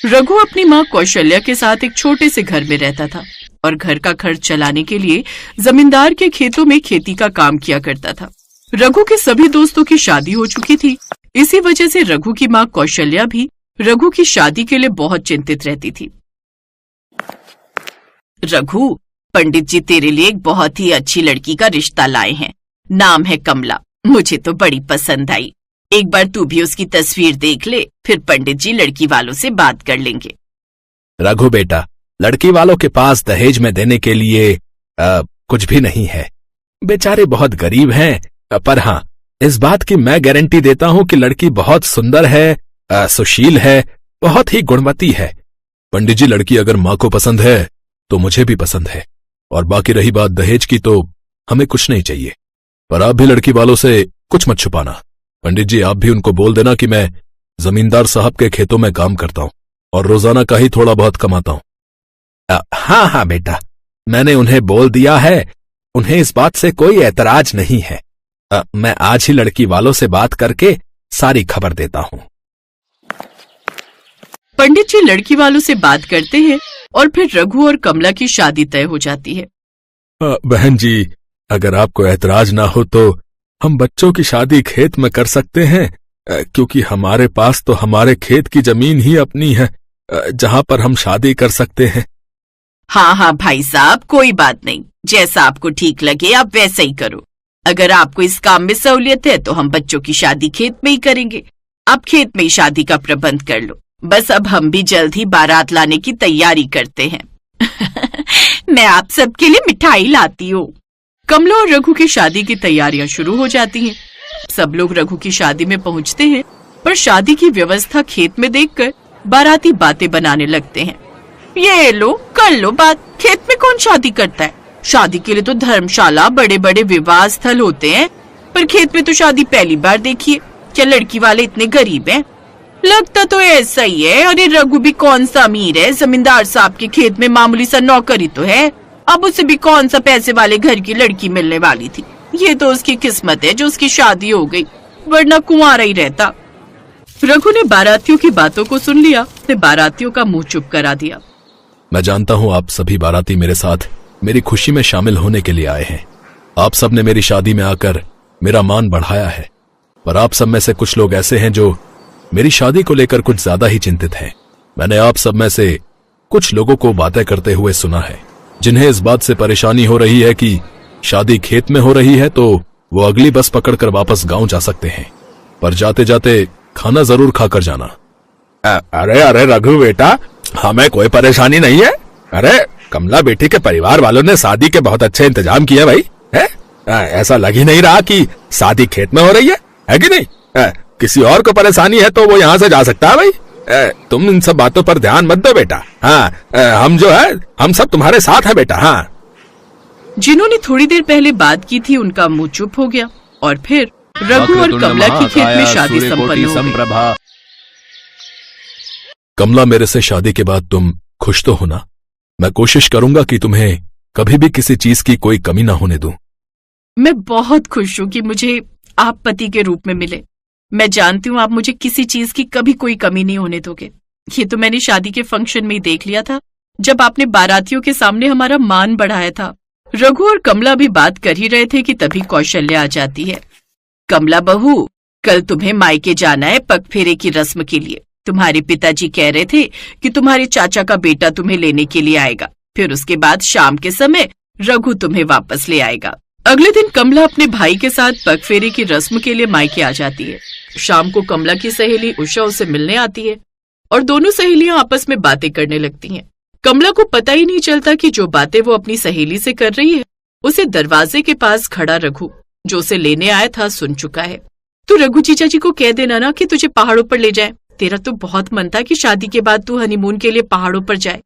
रघु अपनी माँ कौशल्या के साथ एक छोटे से घर में रहता था और घर का खर्च चलाने के लिए जमींदार के खेतों में खेती का काम किया करता था। रघु के सभी दोस्तों की शादी हो चुकी थी। इसी वजह से रघु की माँ कौशल्या भी रघु की शादी के लिए बहुत चिंतित रहती थी। रघु, पंडित जी तेरे लिए एक बहुत ही अच्छी लड़की का रिश्ता लाए हैं। नाम है कमला। मुझे तो बड़ी पसंद आई। एक बार तू भी उसकी तस्वीर देख ले, फिर पंडित जी लड़की वालों से बात कर लेंगे। रघु बेटा, लड़की वालों के पास दहेज में देने के लिए कुछ भी नहीं है। बेचारे बहुत गरीब हैं, पर हाँ, इस बात की मैं गारंटी देता हूं कि लड़की बहुत सुंदर है, सुशील है, बहुत ही गुणवती है। पंडित जी, लड़की अगर माँ को पसंद है तो मुझे भी पसंद है, और बाकी रही बात दहेज की, तो हमें कुछ नहीं चाहिए। पर आप भी लड़की वालों से कुछ मत छुपाना। पंडित जी, आप भी उनको बोल देना कि मैं जमींदार साहब के खेतों में काम करता हूं और रोजाना का ही थोड़ा बहुत कमाता हूं। हाँ हाँ बेटा, मैंने उन्हें बोल दिया है। उन्हें इस बात से कोई ऐतराज नहीं है। मैं आज ही लड़की वालों से बात करके सारी खबर देता हूं। पंडित जी लड़की वालों से बात करते हैं और फिर रघु और कमला की शादी तय हो जाती है। बहन जी, अगर आपको ऐतराज ना हो तो हम बच्चों की शादी खेत में कर सकते हैं, क्योंकि हमारे पास तो हमारे खेत की जमीन ही अपनी है, जहां पर हम शादी कर सकते हैं। हाँ हाँ भाई साहब, कोई बात नहीं, जैसा आपको ठीक लगे आप वैसा ही करो। अगर आपको इस काम में सहूलियत है तो हम बच्चों की शादी खेत में ही करेंगे। आप खेत में ही शादी का प्रबंध कर लो। बस अब हम भी जल्द ही बारात लाने की तैयारी करते हैं। मैं आप सबके लिए मिठाई लाती हूँ। कमला और रघु की शादी की तैयारियां शुरू हो जाती हैं। सब लोग रघु की शादी में पहुंचते हैं, पर शादी की व्यवस्था खेत में देखकर बाराती बातें बनाने लगते हैं। ये लो, कर लो बात। खेत में कौन शादी करता है? शादी के लिए तो धर्मशाला, बड़े बड़े विवाह स्थल होते हैं, पर खेत में तो शादी पहली बार देखी है। क्या लड़की वाले इतने गरीब हैं? लगता तो ऐसा ही है। अरे रघु भी कौन सा अमीर है, जमींदार साहब के खेत में मामूली सा नौकरी तो है। अब उसे भी कौन सा पैसे वाले घर की लड़की मिलने वाली थी। ये तो उसकी किस्मत है जो उसकी शादी हो गई, वरना कुंवारा ही रहता। रघु ने बारातियों की बातों को सुन लिया, उसने बारातियों का मुंह चुप करा दिया। मैं जानता हूं आप सभी बाराती मेरे साथ मेरी खुशी में शामिल होने के लिए आए हैं। आप सब ने मेरी शादी में आकर मेरा मान बढ़ाया है, पर आप सब में से कुछ लोग ऐसे हैं जो मेरी शादी को लेकर कुछ ज्यादा ही चिंतित हैं। मैंने आप सब में से कुछ लोगों को बातें करते हुए सुना है, जिन्हें इस बात से परेशानी हो रही है कि शादी खेत में हो रही है तो वो अगली बस पकड़कर वापस गांव जा सकते हैं, पर जाते जाते खाना जरूर खाकर जाना। अरे अरे रघु बेटा, हमें कोई परेशानी नहीं है। अरे कमला बेटी के परिवार वालों ने शादी के बहुत अच्छे इंतजाम किए भाई। है ऐसा लग ही नहीं रहा कि शादी खेत में हो रही है कि नहीं? किसी और को परेशानी है तो वो यहाँ से जा सकता है भाई। तुम इन सब बातों पर ध्यान मत दो बेटा। हाँ, हम जो है हम सब तुम्हारे साथ है बेटा। हाँ। जिन्होंने थोड़ी देर पहले बात की थी उनका मुंह चुप हो गया और फिर रघु और कमला की खेत में शादी संपन्न हो गई। कमला, मेरे से शादी के बाद तुम खुश तो हो ना? मैं कोशिश करूंगा कि तुम्हें कभी भी किसी चीज की कोई कमी ना होने दूं। मैं बहुत खुश हूँ कि मुझे आप पति के रूप में मिले। मैं जानती हूँ आप मुझे किसी चीज की कभी कोई कमी नहीं होने दोगे। ये तो मैंने शादी के फंक्शन में ही देख लिया था, जब आपने बारातियों के सामने हमारा मान बढ़ाया था। रघु और कमला भी बात कर ही रहे थे कि तभी कौशल्या आ जाती है। कमला बहू, कल तुम्हें मायके जाना है पगफेरे की रस्म के लिए। तुम्हारे पिताजी कह रहे थे कि तुम्हारे चाचा का बेटा तुम्हें लेने के लिए आएगा, फिर उसके बाद शाम के समय रघु तुम्हें वापस ले आएगा। अगले दिन कमला अपने भाई के साथ पगफेरे की रस्म के लिए मायके आ जाती है। शाम को कमला की सहेली उषा उसे मिलने आती है और दोनों सहेलियां आपस में बातें करने लगती हैं। कमला को पता ही नहीं चलता कि जो बातें वो अपनी सहेली से कर रही है उसे दरवाजे के पास खड़ा रघु, जो उसे लेने आया था, सुन चुका है। तो रघु जीजा जी को कह देना ना कि तुझे पहाड़ों पर ले जाए। तेरा तो बहुत मन था कि शादी के बाद तू हनीमून के लिए पहाड़ों पर जाए,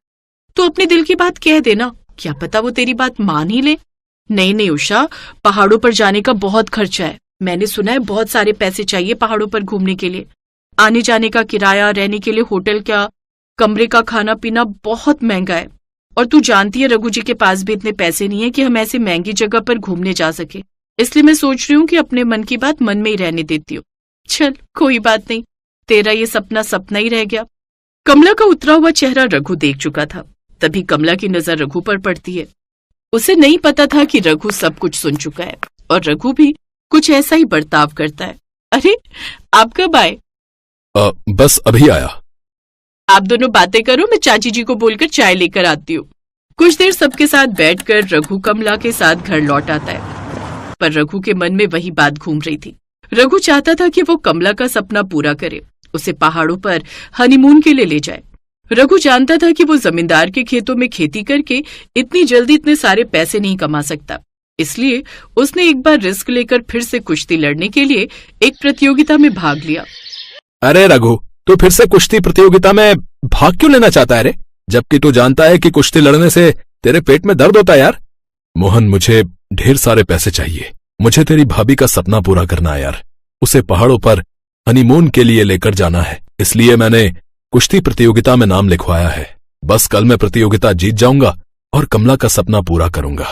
तो अपने दिल की बात कह देना, क्या पता वो तेरी बात मान ही ले। नहीं नहीं उषा, पहाड़ों पर जाने का बहुत खर्चा है। मैंने सुना है बहुत सारे पैसे चाहिए पहाड़ों पर घूमने के लिए। आने जाने का किराया, रहने के लिए होटल क्या, कमरे का खाना पीना बहुत महंगा है। और तू जानती है रघु जी के पास भी इतने पैसे नहीं है कि हम ऐसी महंगी जगह पर घूमने जा सके। इसलिए मैं सोच रही हूँ कि अपने मन की बात मन में ही रहने देती हूँ। चल कोई बात नहीं, तेरा ये सपना सपना ही रह गया। कमला का उतरा हुआ चेहरा रघु देख चुका था। तभी कमला की नजर रघु पर पड़ती है। उसे नहीं पता था कि रघु सब कुछ सुन चुका है और रघु भी कुछ ऐसा ही बर्ताव करता है। अरे, आप कब आए? बस अभी आया। आप दोनों बातें करो, मैं चाची जी को बोलकर चाय लेकर आती हूँ। कुछ देर सबके साथ बैठकर रघु कमला के साथ घर लौट आता है, पर रघु के मन में वही बात घूम रही थी। रघु चाहता था कि वो कमला का सपना पूरा करे, उसे पहाड़ों पर हनीमून के लिए ले जाए। रघु जानता था कि वो जमींदार के खेतों में खेती करके इतनी जल्दी इतने सारे पैसे नहीं कमा सकता, इसलिए उसने एक बार रिस्क लेकर फिर से कुश्ती लड़ने के लिए एक प्रतियोगिता में भाग लिया। अरे रघु, तू फिर से कुश्ती प्रतियोगिता में भाग क्यों लेना चाहता है रे? जबकि तू जानता है कि कुश्ती लड़ने से तेरे पेट में दर्द होता है यार। मोहन, मुझे ढेर सारे पैसे चाहिए। मुझे तेरी भाभी का सपना पूरा करना है यार। उसे पहाड़ों पर हनीमून के लिए लेकर जाना है, इसलिए मैंने कुश्ती प्रतियोगिता में नाम लिखवाया है। बस कल मैं प्रतियोगिता जीत जाऊंगा और कमला का सपना पूरा करूंगा।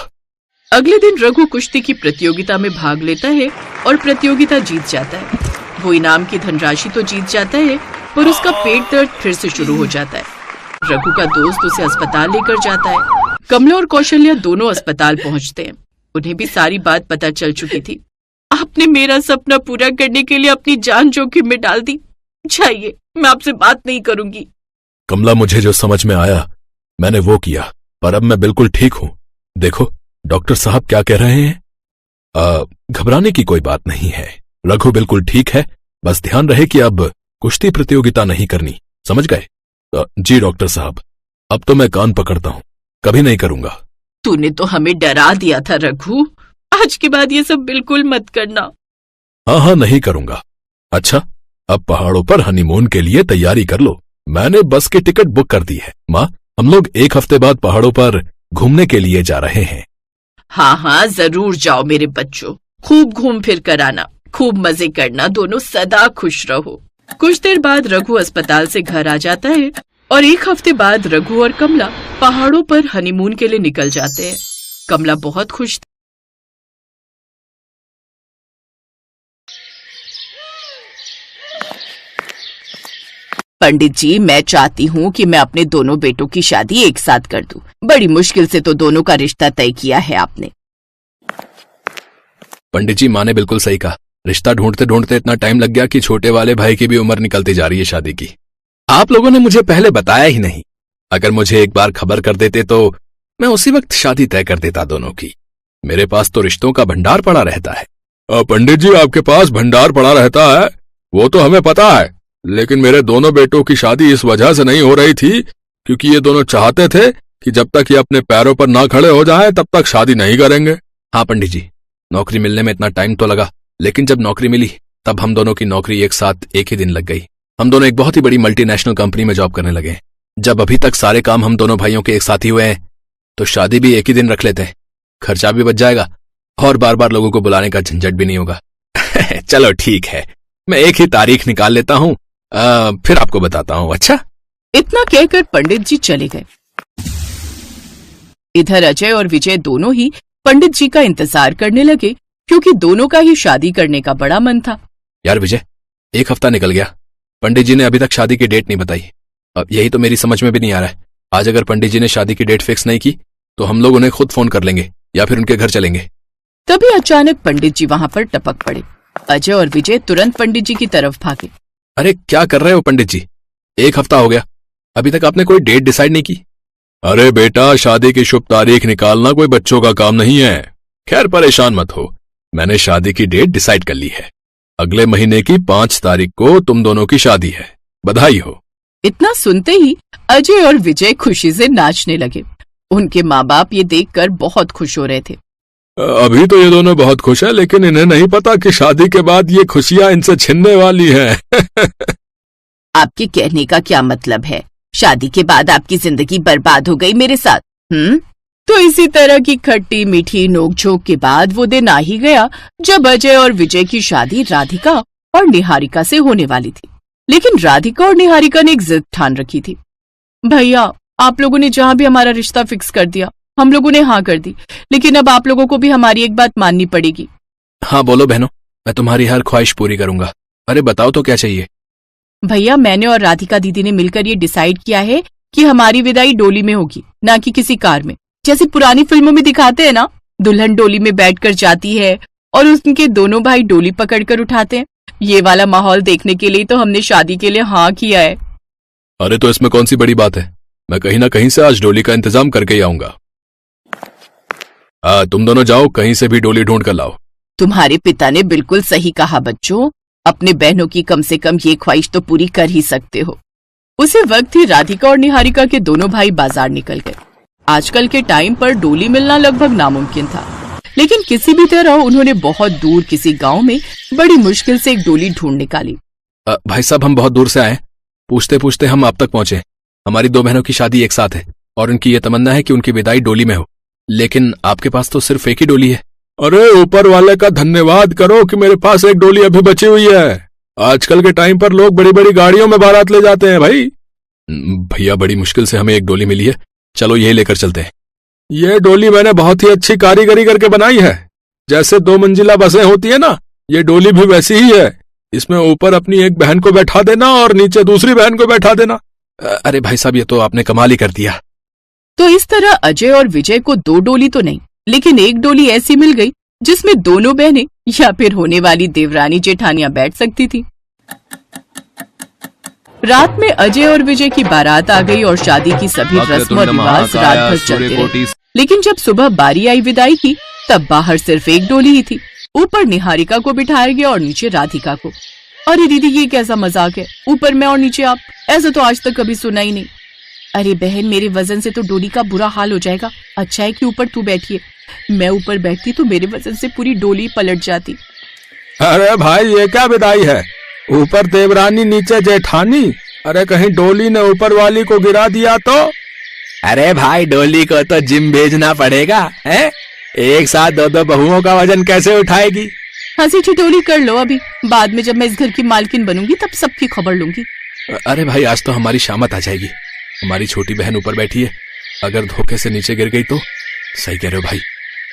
अगले दिन रघु कुश्ती की प्रतियोगिता में भाग लेता है और प्रतियोगिता जीत जाता है। वो इनाम की धनराशि तो जीत जाता है, पर उसका पेट दर्द फिर से शुरू हो जाता है। रघु का दोस्त उसे अस्पताल लेकर जाता है। कमला और कौशल्या दोनों अस्पताल पहुंचते हैं। उन्हें भी सारी बात पता चल चुकी थी। आपने मेरा सपना पूरा करने के लिए अपनी जान जोखिम में डाल दी। चाहिए, मैं आपसे बात नहीं करूंगी। कमला, मुझे जो समझ में आया मैंने वो किया, पर अब मैं बिल्कुल ठीक हूं। देखो डॉक्टर साहब क्या कह रहे हैं। घबराने की कोई बात नहीं है। रघु बिल्कुल ठीक है। बस ध्यान रहे कि अब कुश्ती प्रतियोगिता नहीं करनी, समझ गए? जी डॉक्टर साहब, अब तो मैं कान पकड़ता हूं, कभी नहीं करूंगा। तूने तो हमें डरा दिया था रघु। आज के बाद ये सब बिल्कुल मत करना। हाँ, नहीं करूंगा। अच्छा, अब पहाड़ों पर हनीमून के लिए तैयारी कर लो। मैंने बस की टिकट बुक कर दी है। माँ, हम लोग एक हफ्ते बाद पहाड़ों पर घूमने के लिए जा रहे हैं। हाँ, जरूर जाओ मेरे बच्चों। खूब घूम फिर कर आना, खूब मजे करना, दोनों सदा खुश रहो। कुछ देर बाद रघु अस्पताल से घर आ जाता है और एक हफ्ते बाद रघु और कमला पहाड़ों पर हनीमून के लिए निकल जाते हैं। कमला बहुत खुश थी। पंडित जी, मैं चाहती हूँ कि मैं अपने दोनों बेटों की शादी एक साथ कर दूं। बड़ी मुश्किल से तो दोनों का रिश्ता तय किया है आपने। पंडित जी, माँ ने बिल्कुल सही कहा। रिश्ता ढूंढते ढूंढते इतना टाइम लग गया कि छोटे वाले भाई की भी उम्र निकलती जा रही है शादी की। आप लोगों ने मुझे पहले बताया ही नहीं। अगर मुझे एक बार खबर कर देते तो मैं उसी वक्त शादी तय कर देता दोनों की। मेरे पास तो रिश्तों का भंडार पड़ा रहता है। पंडित जी, आपके पास भंडार पड़ा रहता है वो तो हमें पता है, लेकिन मेरे दोनों बेटों की शादी इस वजह से नहीं हो रही थी क्योंकि ये दोनों चाहते थे कि जब तक ये अपने पैरों पर ना खड़े हो जाएं तब तक शादी नहीं करेंगे। हाँ पंडित जी, नौकरी मिलने में इतना टाइम तो लगा, लेकिन जब नौकरी मिली तब हम दोनों की नौकरी एक साथ एक ही दिन लग गई। हम दोनों एक बहुत ही बड़ी मल्टीनेशनल कंपनी में जॉब करने लगे। जब अभी तक सारे काम हम दोनों भाइयों के एक साथ ही हुए हैं तो शादी भी एक ही दिन रख लेते हैं। खर्चा भी बच जाएगा और बार बार लोगों को बुलाने का झंझट भी नहीं होगा। चलो ठीक है, मैं एक ही तारीख निकाल लेता हूँ, फिर आपको बताता हूँ। अच्छा? इतना कहकर पंडित जी चले गए। इधर अजय और विजय दोनों ही पंडित जी का इंतजार करने लगे क्योंकि दोनों का ही शादी करने का बड़ा मन था। यार विजय, एक हफ्ता निकल गया, पंडित जी ने अभी तक शादी की डेट नहीं बताई। अब यही तो मेरी समझ में भी नहीं आ रहा है। आज अगर पंडित जी ने शादी की डेट फिक्स नहीं की तो हम लोग उन्हें खुद फोन कर लेंगे या फिर उनके घर चलेंगे। तभी अचानक पंडित जी वहां पर टपक पड़े। अजय और विजय तुरंत पंडित जी की तरफ भागे। अरे क्या कर रहे हो पंडित जी? एक हफ्ता हो गया, अभी तक आपने कोई डेट डिसाइड नहीं की। अरे बेटा, शादी की शुभ तारीख निकालना कोई बच्चों का काम नहीं है। खैर परेशान मत हो, मैंने शादी की डेट डिसाइड कर ली है। अगले महीने की 5 तारीख को तुम दोनों की शादी है, बधाई हो। इतना सुनते ही अजय और विजय खुशी से नाचने लगे। उनके माँ बाप ये देखकर बहुत खुश हो रहे थे। अभी तो ये दोनों बहुत खुश है, लेकिन इन्हें नहीं पता कि शादी के बाद ये खुशियां इनसे छिनने वाली हैं। आपके कहने का क्या मतलब है? शादी के बाद आपकी जिंदगी बर्बाद हो गई मेरे साथ? तो इसी तरह की खट्टी मीठी नोकझोंक के बाद वो दिन आ ही गया जब अजय और विजय की शादी राधिका और निहारिका से होने वाली थी। लेकिन राधिका और निहारिका ने एक जिद ठान रखी थी। भैया, आप लोगों ने जहाँ भी हमारा रिश्ता फिक्स कर दिया, हम लोगों ने हाँ कर दी, लेकिन अब आप लोगों को भी हमारी एक बात माननी पड़ेगी। हाँ बोलो बहनों, मैं तुम्हारी हर ख्वाहिश पूरी करूंगा। अरे बताओ तो क्या चाहिए? भैया मैंने और राधिका दीदी ने मिलकर ये डिसाइड किया है कि हमारी विदाई डोली में होगी, ना कि किसी कार में। जैसे पुरानी फिल्मों में दिखाते हैं ना, दुल्हन डोली में बैठकर जाती है और उनके दोनों भाई डोली पकड़कर उठाते हैं। ये वाला माहौल देखने के लिए तो हमने शादी के लिए हाँ किया है। अरे तो इसमें कौन सी बड़ी बात है, मैं कहीं ना कहीं से आज डोली का इंतजाम करके ही आऊंगा। तुम दोनों जाओ, कहीं से भी डोली ढूंढ कर लाओ। तुम्हारे पिता ने बिल्कुल सही कहा बच्चों, अपने बहनों की कम से कम ये ख्वाहिश तो पूरी कर ही सकते हो। उसी वक्त ही राधिका और निहारिका के दोनों भाई बाजार निकल गए। आजकल के टाइम पर डोली मिलना लगभग नामुमकिन था, लेकिन किसी भी तरह उन्होंने बहुत दूर किसी गांव में बड़ी मुश्किल से एक डोली ढूंढ निकाली। भाई साहब, हम बहुत दूर से आए, पूछते पूछते हम आप तक पहुंचे। हमारी दो बहनों की शादी एक साथ है और उनकी ये तमन्ना है कि उनकी विदाई डोली में हो, लेकिन आपके पास तो सिर्फ एक ही डोली है। अरे ऊपर वाले का धन्यवाद करो कि मेरे पास एक डोली अभी बची हुई है। आजकल के टाइम पर लोग बड़ी बड़ी गाड़ियों में बारात ले जाते हैं भाई। भैया बड़ी मुश्किल से हमें एक डोली मिली है, चलो यही लेकर चलते हैं। ये डोली मैंने बहुत ही अच्छी कारीगरी करके बनाई है। जैसे 2 मंजिला बसें होती है ना, ये डोली भी वैसी ही है। इसमें ऊपर अपनी एक बहन को बैठा देना और नीचे दूसरी बहन को बैठा देना। अरे भाई साहब, ये तो आपने कमाल ही कर दिया। तो इस तरह अजय और विजय को 2 डोली तो नहीं, लेकिन एक डोली ऐसी मिल गई जिसमें दोनों बहनें या फिर होने वाली देवरानी जेठानियां बैठ सकती थी। रात में अजय और विजय की बारात आ गई और शादी की सभी रस्म और रिवाज रात भर चलते रहे। लेकिन जब सुबह बारी आई विदाई की, तब बाहर सिर्फ एक डोली ही थी। ऊपर निहारिका को बिठाया गया और नीचे राधिका को। अरे दीदी, ये कैसा मजाक है, ऊपर मैं और नीचे आप, ऐसा तो आज तक कभी सुना ही नहीं। अरे बहन, मेरे वजन से तो डोली का बुरा हाल हो जाएगा। अच्छा है कि ऊपर तू बैठी है, मैं ऊपर बैठती तो मेरे वजन से पूरी डोली पलट जाती। अरे भाई, ये क्या विदाई है, ऊपर देवरानी नीचे जेठानी। अरे कहीं डोली ने ऊपर वाली को गिरा दिया तो? अरे भाई, डोली को तो जिम भेजना पड़ेगा है? एक साथ 2 बहुओं का वजन कैसे उठाएगी? हंसी ठिठोली कर लो अभी, बाद में जब मैं इस घर की मालकिन बनूंगी तब सबकी खबर लूंगी। अरे भाई, आज तो हमारी शामत आ जाएगी। हमारी छोटी बहन ऊपर बैठी है, अगर धोखे से नीचे गिर गई तो? सही कह रहे हो भाई,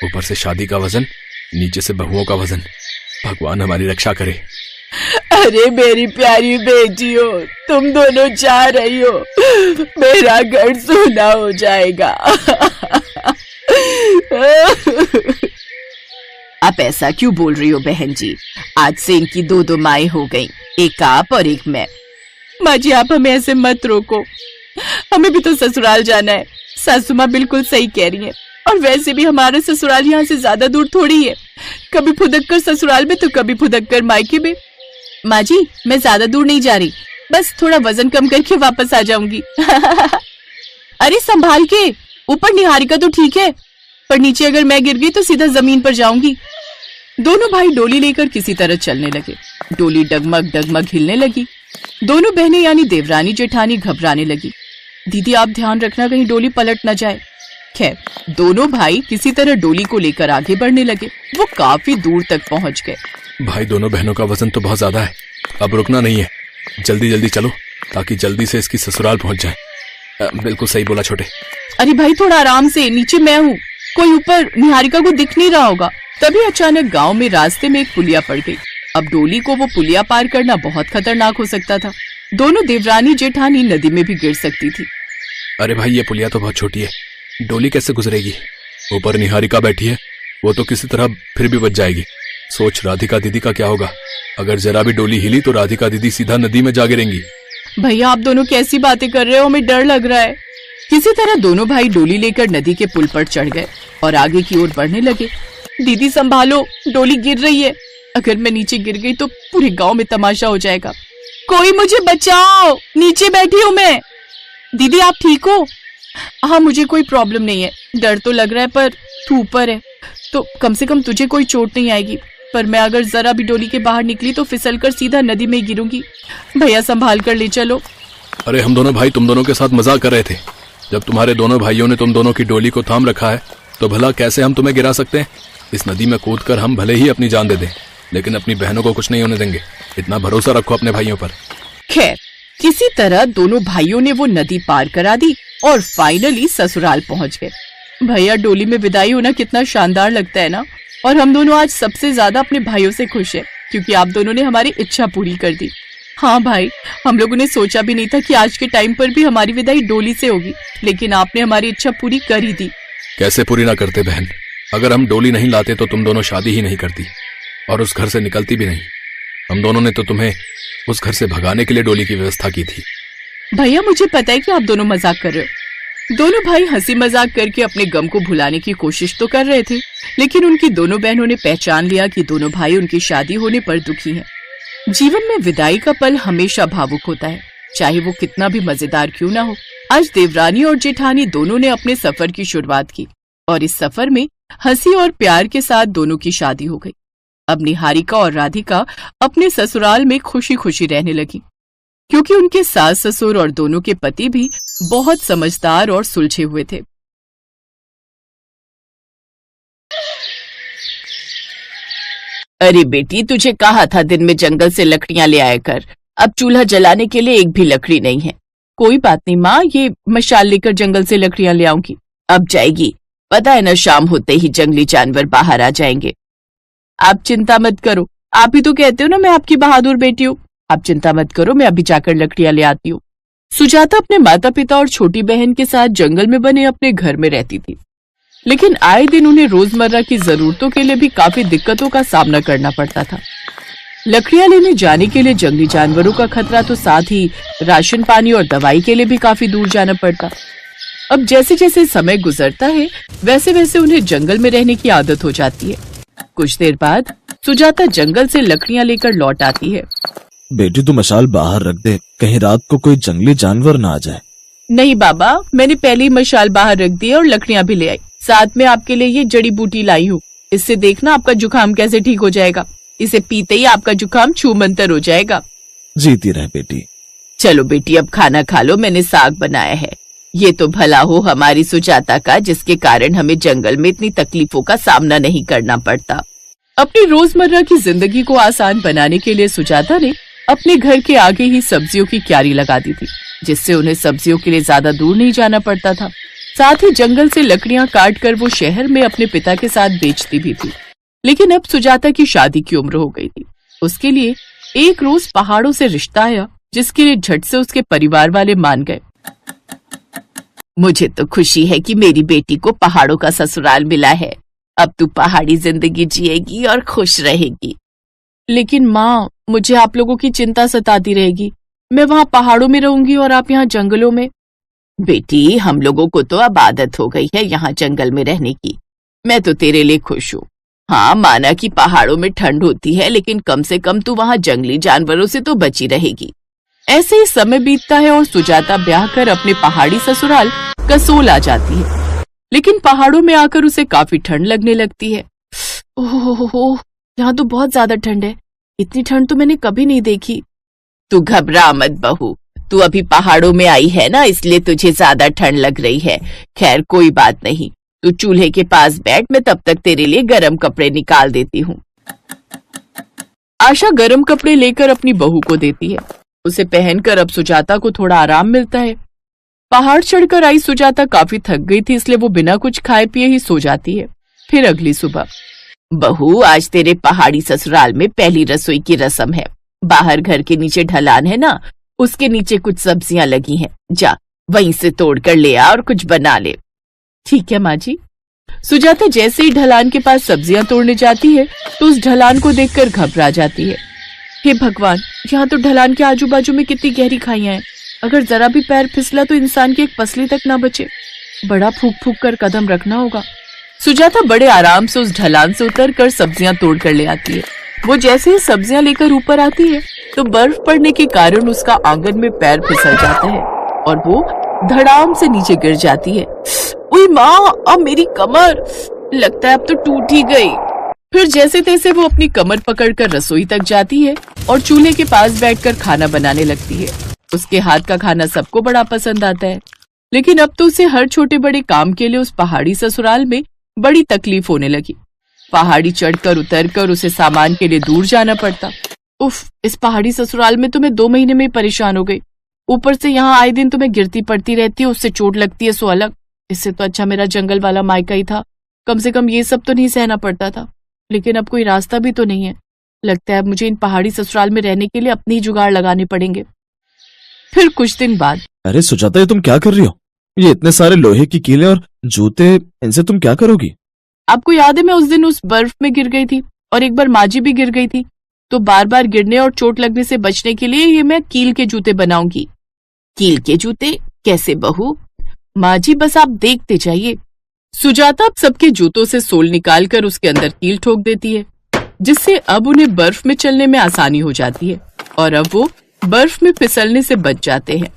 ऊपर से शादी का वजन, नीचे से बहुओं का वजन। भगवान हमारी रक्षा करे। अरे मेरी प्यारी बेटियों, तुम दोनों जा रही हो, मेरा घर सूना हो जाएगा। आप ऐसा क्यों बोल रही हो बहन जी? आज से इनकी 2 माएं हो गईं, एक आप और एक मैं। माँ जी, आप हमें ऐसे मत रोको, हमें भी तो ससुराल जाना है। सासू माँ बिल्कुल सही कह रही है, और वैसे भी हमारा ससुराल यहाँ से ज्यादा दूर थोड़ी है। कभी फुदक कर ससुराल में तो कभी फुदक कर मायके में। माँ जी, मैं ज्यादा दूर नहीं जा रही, बस थोड़ा वजन कम करके वापस आ जाऊंगी। अरे संभाल के, ऊपर निहारिका तो ठीक है, पर नीचे अगर मैं गिर गई तो सीधा जमीन पर जाऊंगी। दोनों भाई डोली लेकर किसी तरह चलने लगे। डोली डगमग डगमग हिलने लगी। दोनों बहनें यानी देवरानी जेठानी घबराने लगी। दीदी आप ध्यान रखना, कहीं डोली पलट न जाए। खैर, दोनों भाई किसी तरह डोली को लेकर आगे बढ़ने लगे। वो काफी दूर तक पहुंच गए। भाई, दोनों बहनों का वजन तो बहुत ज्यादा है, अब रुकना नहीं है, जल्दी जल्दी चलो ताकि जल्दी से इसकी ससुराल पहुंच जाए। बिल्कुल सही बोला छोटे। अरे भाई, थोड़ा आराम से, नीचे मैं हूँ, कोई ऊपर निहारिका को दिख नहीं रहा होगा। तभी अचानक गांव में रास्ते में एक पुलिया पड़ गई। अब डोली को वो पुलिया पार करना बहुत खतरनाक हो सकता था। दोनों देवरानी जेठानी नदी में भी गिर सकती थी। अरे भाई, ये पुलिया तो बहुत छोटी है, डोली कैसे गुजरेगी? ऊपर निहारिका बैठी है, वो तो किसी तरह फिर भी बच जाएगी। सोच राधिका दीदी का क्या होगा, अगर जरा भी डोली हिली तो राधिका दीदी सीधा नदी में जा गिरेंगी। भैया आप दोनों कैसी बातें कर रहे हो, हमें डर लग रहा है। किसी तरह दोनों भाई डोली लेकर नदी के पुल पर चढ़ गए और आगे की ओर बढ़ने लगे। दीदी संभालो, डोली गिर रही है, अगर मैं नीचे गिर गई तो पूरे गांव में तमाशा हो जाएगा। कोई मुझे बचाओ, नीचे बैठी हूँ मैं। दीदी आप ठीक हो? हाँ, मुझे कोई प्रॉब्लम नहीं है, डर तो लग रहा है पर तू ऊपर है तो कम से कम तुझे कोई चोट नहीं आएगी, पर मैं अगर जरा भी डोली के बाहर निकली तो फिसलकर सीधा नदी में गिरूंगी। भैया संभाल कर ले चलो। अरे हम दोनों भाई तुम दोनों के साथ मजाक कर रहे थे। जब तुम्हारे दोनों भाइयों ने तुम दोनों की डोली को थाम रखा है तो भला कैसे हम तुम्हें गिरा सकते हैं? इस नदी में कूदकर हम भले ही अपनी जान दे दें, लेकिन अपनी बहनों को कुछ नहीं होने देंगे। इतना भरोसा रखो अपने भाइयों पर। खैर, किसी तरह दोनों भाइयों ने वो नदी पार करा दी और फाइनली ससुराल पहुंच गए। भैया, डोली में विदाई होना कितना शानदार लगता है ना। और हम दोनों आज सबसे ज्यादा अपने भाइयों से खुश है क्योंकि आप दोनों ने हमारी इच्छा पूरी कर दी। हाँ भाई, हम लोगों ने सोचा भी नहीं था कि आज के टाइम पर भी हमारी विदाई डोली से होगी, लेकिन आपने हमारी इच्छा पूरी कर ही दी। कैसे पूरी ना करते बहन? अगर हम डोली नहीं लाते तो तुम दोनों शादी ही नहीं करती और उस घर से निकलती भी नहीं। हम दोनों ने तो तुम्हें उस घर से भगाने के लिए डोली की व्यवस्था की थी। भैया मुझे पता है कि आप दोनों मजाक कर रहे हो। दोनों भाई हंसी मजाक करके अपने गम को भुलाने की कोशिश तो कर रहे थे, लेकिन उनकी दोनों बहनों ने पहचान लिया कि दोनों भाई उनकी शादी होने पर दुखी हैं। जीवन में विदाई का पल हमेशा भावुक होता है, चाहे वो कितना भी मजेदार क्यों ना हो। आज देवरानी और जेठानी दोनों ने अपने सफर की शुरुआत की और इस सफर में हंसी और प्यार के साथ दोनों की शादी हो गई। अब निहारिका और राधिका अपने ससुराल में खुशी खुशी रहने लगी, क्योंकि उनके सास ससुर और दोनों के पति भी बहुत समझदार और सुलझे हुए थे। अरे बेटी, तुझे कहा था दिन में जंगल से लकड़ियां ले आया कर। अब चूल्हा जलाने के लिए एक भी लकड़ी नहीं है। कोई बात नहीं माँ, ये मशाल लेकर जंगल से लकड़ियां ले आऊंगी। अब जाएगी, पता है ना शाम होते ही जंगली जानवर बाहर आ जाएंगे। आप चिंता मत करो, आप ही तो कहते हो ना मैं आपकी बहादुर बेटी हूँ। आप चिंता मत करो, मैं अभी जाकर लकड़ियां ले आती हूँ। सुजाता अपने माता पिता और छोटी बहन के साथ जंगल में बने अपने घर में रहती थी, लेकिन आए दिन उन्हें रोजमर्रा की जरूरतों के लिए भी काफी दिक्कतों का सामना करना पड़ता था। लकड़ियां लेने जाने के लिए जंगली जानवरों का खतरा, तो साथ ही राशन पानी और दवाई के लिए भी काफी दूर जाना पड़ता। अब जैसे जैसे समय गुजरता है वैसे वैसे उन्हें जंगल में रहने की आदत हो जाती है। कुछ देर बाद सुजाता जंगल से लकड़ियां लेकर लौट आती है। बेटी तू मशाल बाहर रख दे, कहीं रात को कोई जंगली जानवर ना आ जाए। नहीं बाबा, मैंने पहले ही मशाल बाहर रख दी और लकड़ियां भी ले आई। साथ में आपके लिए ये जड़ी बूटी लाई हूँ, इससे देखना आपका जुकाम कैसे ठीक हो जाएगा। इसे पीते ही आपका जुकाम छूमंतर हो जाएगा। जीती रहे बेटी। चलो बेटी अब खाना खा लो, मैंने साग बनाया है। ये तो भला हो हमारी सुजाता का, जिसके कारण हमें जंगल में इतनी तकलीफों का सामना नहीं करना पड़ता। अपनी रोजमर्रा की जिंदगी को आसान बनाने के लिए सुजाता ने अपने घर के आगे ही सब्जियों की क्यारी लगा दी थी, जिससे उन्हें सब्जियों के लिए ज्यादा दूर नहीं जाना पड़ता था। साथ ही जंगल से लकड़ियां काट कर वो शहर में अपने पिता के साथ बेचती भी थी। लेकिन अब सुजाता की शादी की उम्र हो गई थी। उसके लिए एक रोज पहाड़ों से रिश्ता आया, जिसके लिए झट से उसके परिवार वाले मान गए। मुझे तो खुशी है कि मेरी बेटी को पहाड़ों का ससुराल मिला है। अब तू पहाड़ी जिंदगी जिएगी और खुश रहेगी। लेकिन माँ, मुझे आप लोगों की चिंता सताती रहेगी। मैं वहाँ पहाड़ों में रहूंगी और आप यहाँ जंगलों में। बेटी, हम लोगों को तो अब आदत हो गई है यहाँ जंगल में रहने की। मैं तो तेरे लिए खुश हूँ। हाँ, माना कि पहाड़ों में ठंड होती है, लेकिन कम से कम तू वहाँ जंगली जानवरों से तो बची रहेगी। ऐसे ही समय बीतता है और सुजाता ब्याह कर अपने पहाड़ी ससुराल कसोल आ जाती है। लेकिन पहाड़ों में आकर उसे काफी ठंड लगने लगती है। ओह, यहाँ तो बहुत ज्यादा ठंड है। इतनी ठंड तो मैंने कभी नहीं देखी। तू घबरा मत बहू, तू अभी पहाड़ों में आई है ना, इसलिए तुझे ज्यादा ठंड लग रही है। खैर कोई बात नहीं, तू चूल्हे के पास बैठ, मैं तब तक तेरे लिए गर्म कपड़े निकाल देती हूँ। आशा गर्म कपड़े लेकर अपनी बहू को देती है। उसे पहनकर अब सुजाता को थोड़ा आराम मिलता है। पहाड़ चढ़कर आई सुजाता काफी थक गई थी, इसलिए वो बिना कुछ खाए पिए ही सो जाती है। फिर अगली सुबह, बहू आज तेरे पहाड़ी ससुराल में पहली रसोई की रस्म है। बाहर घर के नीचे ढलान है ना, उसके नीचे कुछ सब्जियां लगी हैं। जा वहीं से तोड़ कर ले आ और कुछ बना ले। ठीक है माँ जी। सुजाता जैसे ही ढलान के पास सब्जियां तोड़ने जाती है तो उस ढलान को देखकर घबरा जाती है। हे भगवान, यहाँ तो ढलान के आजू बाजू में कितनी गहरी खाइयां हैं। अगर जरा भी पैर फिसला तो इंसान की एक पसली तक ना बचे। बड़ा फूक फूक कर कदम रखना होगा। सुजाता बड़े आराम से उस ढलान से उतरकर सब्जियां तोड़ कर ले आती है। वो जैसे ही सब्जियां लेकर ऊपर आती है तो बर्फ पड़ने के कारण उसका आंगन में पैर फिसल जाता है और वो धड़ाम से नीचे गिर जाती है। उई माँ, अब मेरी कमर, लगता है अब तो टूट ही गई। फिर जैसे तैसे वो अपनी कमर पकड़कर रसोई तक जाती है और चूल्हे के पास बैठकर खाना बनाने लगती है। उसके हाथ का खाना सबको बड़ा पसंद आता है, लेकिन अब तो उसे हर छोटे बड़े काम के लिए उस पहाड़ी ससुराल में बड़ी तकलीफ होने लगी। पहाड़ी चढ़कर उतरकर उसे सामान के लिए दूर जाना पड़ता। उफ, इस पहाड़ी ससुराल में तो मैं 2 महीने में ही परेशान हो गई। ऊपर से यहाँ आए दिन तो मैं गिरती पड़ती रहती हूँ, उससे चोट लगती है सो अलग। इससे तो अच्छा मेरा जंगल वाला मायका ही था, कम से कम ये सब तो नहीं सहना पड़ता था। लेकिन अब कोई रास्ता भी तो नहीं है। लगता है मुझे इन पहाड़ी ससुराल में रहने के लिए अपने ही जुगाड़ लगाने पड़ेंगे। फिर कुछ दिन बाद, अरे सुजाता, ये तुम क्या कर रही हो? ये इतने सारे लोहे की कीलें और जूते, इनसे तुम क्या करोगी? आपको याद है मैं उस दिन उस बर्फ में गिर गई थी और एक बार माँ जी भी गिर गई थी, तो बार बार गिरने और चोट लगने से बचने के लिए ये मैं कील के जूते बनाऊंगी। कील के जूते कैसे बहू? माँ जी बस आप देखते जाइए। सुजाता अब सबके जूतों से सोल निकालकर उसके अंदर कील ठोक देती है, जिससे अब उन्हें बर्फ में चलने में आसानी हो जाती है और अब वो बर्फ में फिसलने से बच जाते हैं।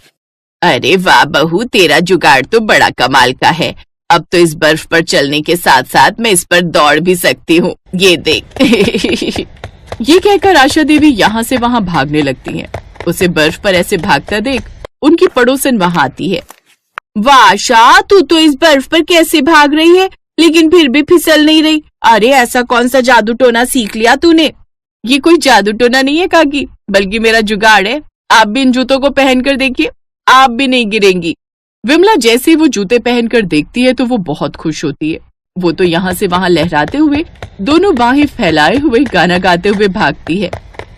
अरे वाह बहू, तेरा जुगाड़ तो बड़ा कमाल का है। अब तो इस बर्फ पर चलने के साथ साथ मैं इस पर दौड़ भी सकती हूँ, ये देख। ये कहकर आशा देवी यहाँ से वहाँ भागने लगती हैं। उसे बर्फ पर ऐसे भागता देख उनकी पड़ोसन वहाँ आती है। वाह आशा, तू तो इस बर्फ पर कैसे भाग रही है, लेकिन फिर भी फिसल नहीं रही। अरे ऐसा कौन सा जादू टोना सीख लिया तूने? ये कोई जादू टोना नहीं है काकी, बल्कि मेरा जुगाड़ है। आप भी इन जूतों को पहनकर देखिए, आप भी नहीं गिरेंगी। विमला जैसे ही वो जूते पहनकर देखती है तो वो बहुत खुश होती है। वो तो यहाँ से वहाँ लहराते हुए, दोनों बाहें फैलाए हुए गाना गाते हुए भागती है।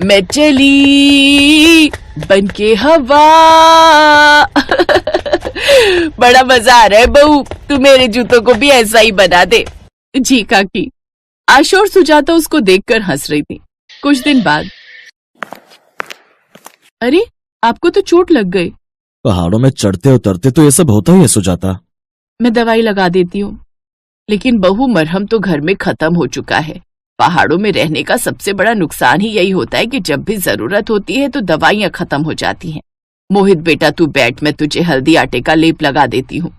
मैं चली बनके हवा। बड़ा मजा आ रहा है बहू, तू मेरे जूतों को भी ऐसा ही बना दे। जी काकी। आशा और सुजाता उसको देखकर हंस रही थी। कुछ दिन बाद, अरे आपको तो चोट लग गई। पहाड़ों में चढ़ते उतरते तो ये सब होता ही है सुजाता। मैं दवाई लगा देती हूँ, लेकिन बहू मरहम तो घर में खत्म हो चुका है। पहाड़ों में रहने का सबसे बड़ा नुकसान ही यही होता है कि जब भी जरूरत होती है तो दवाइयाँ खत्म हो जाती हैं। मोहित बेटा तू बैठ, मैं तुझे हल्दी आटे का लेप लगा देती हूँ।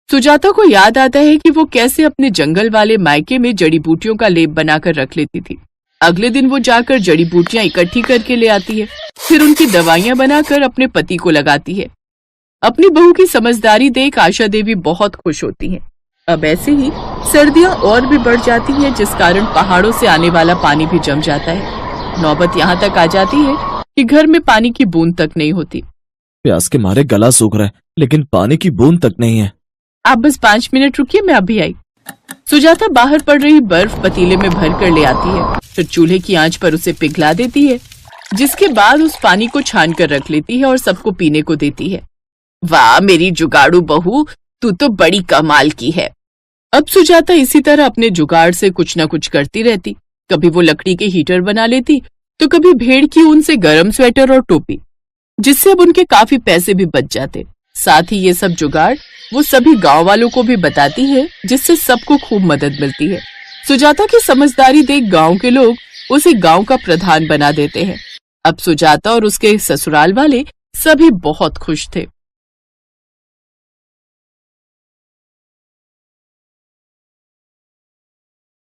सुजाता को याद आता है कि वो कैसे अपने जंगल वाले मायके में जड़ी बूटियों का लेप बनाकर रख लेती थी। अगले दिन वो जाकर जड़ी बूटियां इकट्ठी करके ले आती है, फिर उनकी दवाइयां बनाकर अपने पति को लगाती है। अपनी बहू की समझदारी देख आशा देवी बहुत खुश होती हैं। अब ऐसे ही सर्दियां और भी बढ़ जाती हैं, जिस कारण पहाड़ों से आने वाला पानी भी जम जाता है। नौबत यहाँ तक आ जाती है कि घर में पानी की बूंद तक नहीं होती। प्यास के मारे गला सूख रहा है, लेकिन पानी की बूंद तक नहीं है। आप बस 5 मिनट रुकिए, मैं अभी आई। सुजाता बाहर पड़ रही बर्फ पतीले में भर कर ले आती है, फिर चूल्हे की आंच पर उसे पिघला देती है, जिसके बाद उस पानी को छान कर रख लेती है और सबको पीने को देती है। वाह मेरी जुगाड़ू बहू, तू तो बड़ी कमाल की है। अब सुजाता इसी तरह अपने जुगाड़ से कुछ न कुछ करती रहती। कभी वो लकड़ी के हीटर बना लेती, तो कभी भेड़ की ऊन से गर्म स्वेटर और टोपी, जिससे अब उनके काफी पैसे भी बच जाते। साथ ही ये सब जुगाड़ वो सभी गांव वालों को भी बताती है, जिससे सबको खूब मदद मिलती है। सुजाता की समझदारी देख गांव के लोग उसे गांव का प्रधान बना देते हैं। अब सुजाता और उसके ससुराल वाले सभी बहुत खुश थे।